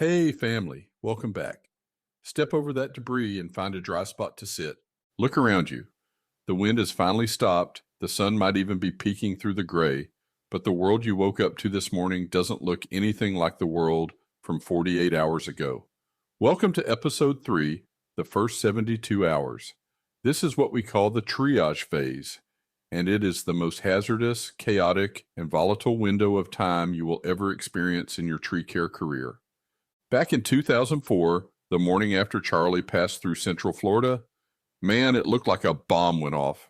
Hey, family, welcome back. Step over that debris and find a dry spot to sit. Look around you. The wind has finally stopped. The sun might even be peeking through the gray, but the world you woke up to this morning doesn't look anything like the world from 48 hours ago. Welcome to episode 3, the first 72 hours. This is what we call the triage phase, and it is the most hazardous, chaotic, and volatile window of time you will ever experience in your tree care career. Back in 2004, the morning after Charlie passed through Central Florida, man, it looked like a bomb went off.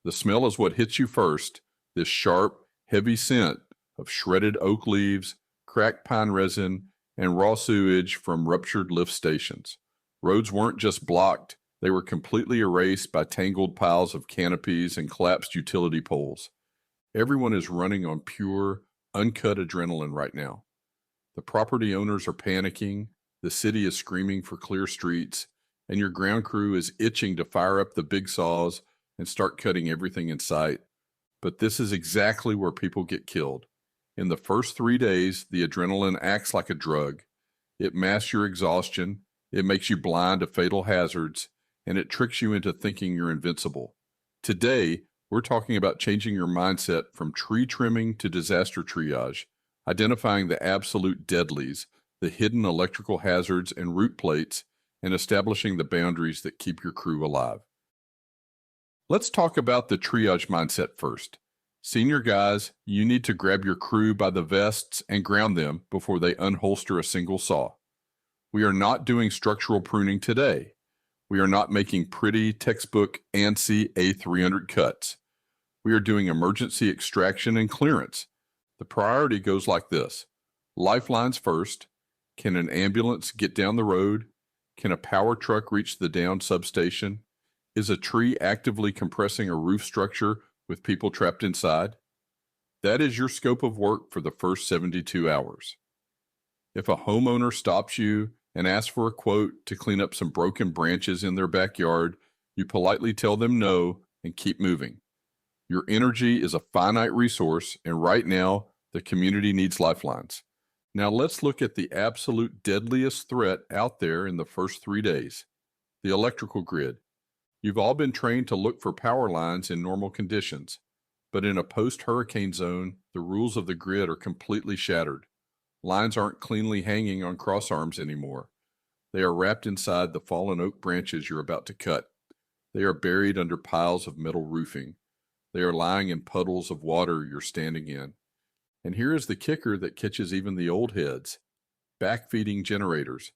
The smell is what hits you first, this sharp, heavy scent of shredded oak leaves, cracked pine resin, and raw sewage from ruptured lift stations. Roads weren't just blocked, they were completely erased by tangled piles of canopies and collapsed utility poles. Everyone is running on pure, uncut adrenaline right now. The property owners are panicking, the city is screaming for clear streets, and your ground crew is itching to fire up the big saws and start cutting everything in sight. But this is exactly where people get killed. In the first 3 days, the adrenaline acts like a drug. It masks your exhaustion, it makes you blind to fatal hazards, and it tricks you into thinking you're invincible. Today, we're talking about changing your mindset from tree trimming to disaster triage, identifying the absolute deadlies, the hidden electrical hazards and root plates, and establishing the boundaries that keep your crew alive. Let's talk about the triage mindset first. Senior guys, you need to grab your crew by the vests and ground them before they unholster a single saw. We are not doing structural pruning today. We are not making pretty textbook ANSI A300 cuts. We are doing emergency extraction and clearance. The priority goes like this. Lifelines first. Can an ambulance get down the road? Can a power truck reach the downed substation? Is a tree actively compressing a roof structure with people trapped inside? That is your scope of work for the first 72 hours. If a homeowner stops you and asks for a quote to clean up some broken branches in their backyard, you politely tell them no and keep moving. Your energy is a finite resource, and right now, the community needs lifelines. Now let's look at the absolute deadliest threat out there in the first 3 days, the electrical grid. You've all been trained to look for power lines in normal conditions, but in a post-hurricane zone, the rules of the grid are completely shattered. Lines aren't cleanly hanging on crossarms anymore. They are wrapped inside the fallen oak branches you're about to cut. They are buried under piles of metal roofing. They are lying in puddles of water you're standing in. And here is the kicker that catches even the old heads. Backfeeding generators.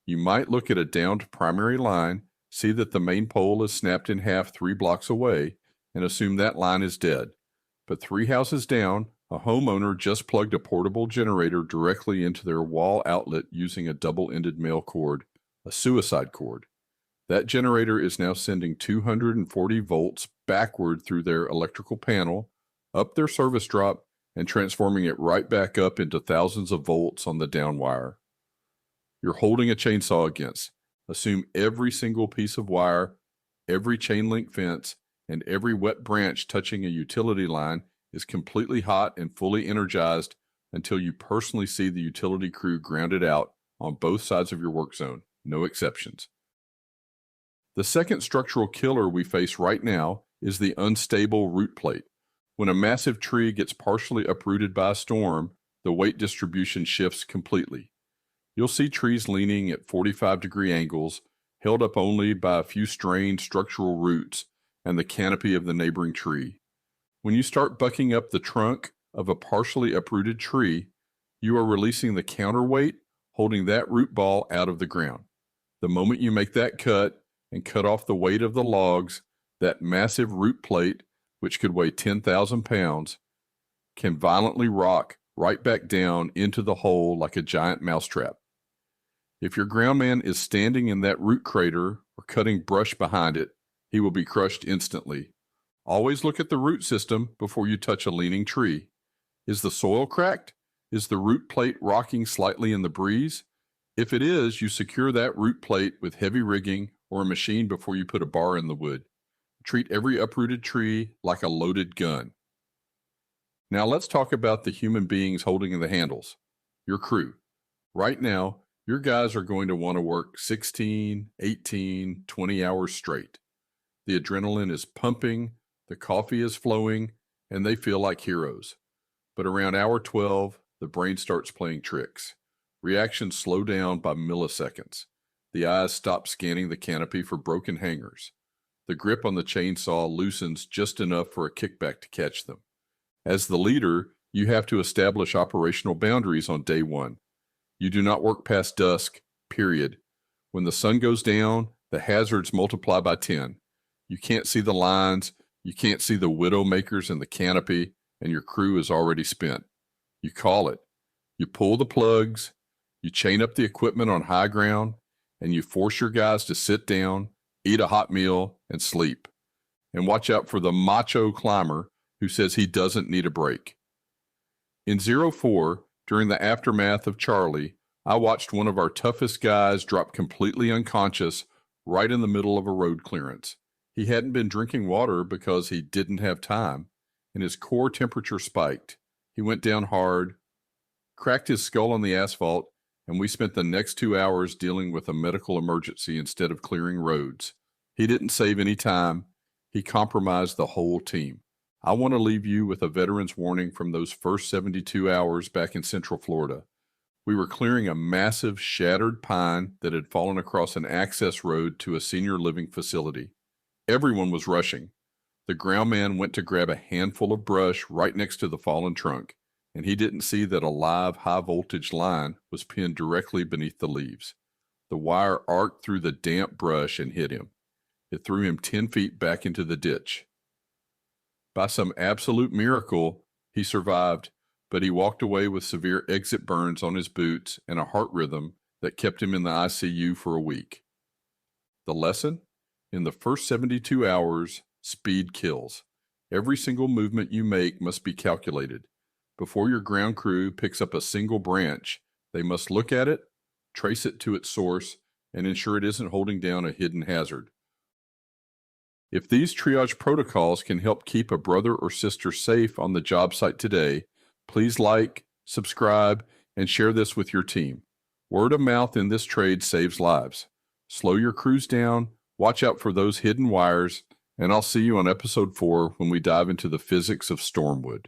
You might look at a downed primary line, see that the main pole is snapped in half 3 blocks away, and assume that line is dead. But 3 houses down, a homeowner just plugged a portable generator directly into their wall outlet using a double-ended male cord, a suicide cord. That generator is now sending 240 volts backward through their electrical panel, up their service drop, and transforming it right back up into thousands of volts on the down wire. You're holding a chainsaw against. Assume every single piece of wire, every chain link fence, and every wet branch touching a utility line is completely hot and fully energized until you personally see the utility crew grounded out on both sides of your work zone, no exceptions. The second structural killer we face right now is the unstable root plate. When a massive tree gets partially uprooted by a storm, the weight distribution shifts completely. You'll see trees leaning at 45-degree angles, held up only by a few strained structural roots and the canopy of the neighboring tree. When you start bucking up the trunk of a partially uprooted tree, you are releasing the counterweight, holding that root ball out of the ground. The moment you make that cut and cut off the weight of the logs, that massive root plate, which could weigh 10,000 pounds, can violently rock right back down into the hole like a giant mousetrap. If your groundman is standing in that root crater or cutting brush behind it, he will be crushed instantly. Always look at the root system before you touch a leaning tree. Is the soil cracked? Is the root plate rocking slightly in the breeze? If it is, you secure that root plate with heavy rigging or a machine before you put a bar in the wood. Treat every uprooted tree like a loaded gun. Now let's talk about the human beings holding the handles, your crew. Right now, Your guys are going to want to work 16, 18, 20 hours straight. The adrenaline is pumping, the coffee is flowing, and they feel like heroes. But around hour 12, the brain starts playing tricks. Reactions slow down by milliseconds. The eyes stop scanning the canopy for broken hangers. The grip on the chainsaw loosens just enough for a kickback to catch them. As the leader, you have to establish operational boundaries on day one. You do not work past dusk, period. When the sun goes down, the hazards multiply by 10. You can't see the lines, you can't see the widow makers in the canopy, and your crew is already spent. You call it. You pull the plugs, you chain up the equipment on high ground, and you force your guys to sit down, eat a hot meal, and sleep. And watch out for the macho climber who says he doesn't need a break. In 04, during the aftermath of Charlie, I watched one of our toughest guys drop completely unconscious right in the middle of a road clearance. He hadn't been drinking water because he didn't have time, and his core temperature spiked. He went down hard, cracked his skull on the asphalt, and we spent the next 2 hours dealing with a medical emergency instead of clearing roads. He didn't save any time. He compromised the whole team. I want to leave you with a veteran's warning from those first 72 hours back in Central Florida. We were clearing a massive shattered pine that had fallen across an access road to a senior living facility. Everyone was rushing. The ground man went to grab a handful of brush right next to the fallen trunk, and he didn't see that a live high-voltage line was pinned directly beneath the leaves. The wire arced through the damp brush and hit him. It threw him 10 feet back into the ditch. By some absolute miracle, he survived, but he walked away with severe exit burns on his boots and a heart rhythm that kept him in the ICU for a week. The lesson? In the first 72 hours, speed kills. Every single movement you make must be calculated. Before your ground crew picks up a single branch, they must look at it, trace it to its source, and ensure it isn't holding down a hidden hazard. If these triage protocols can help keep a brother or sister safe on the job site today, please like, subscribe, and share this with your team. Word of mouth in this trade saves lives. Slow your crews down, watch out for those hidden wires, and I'll see you on episode 4 when we dive into the physics of stormwood.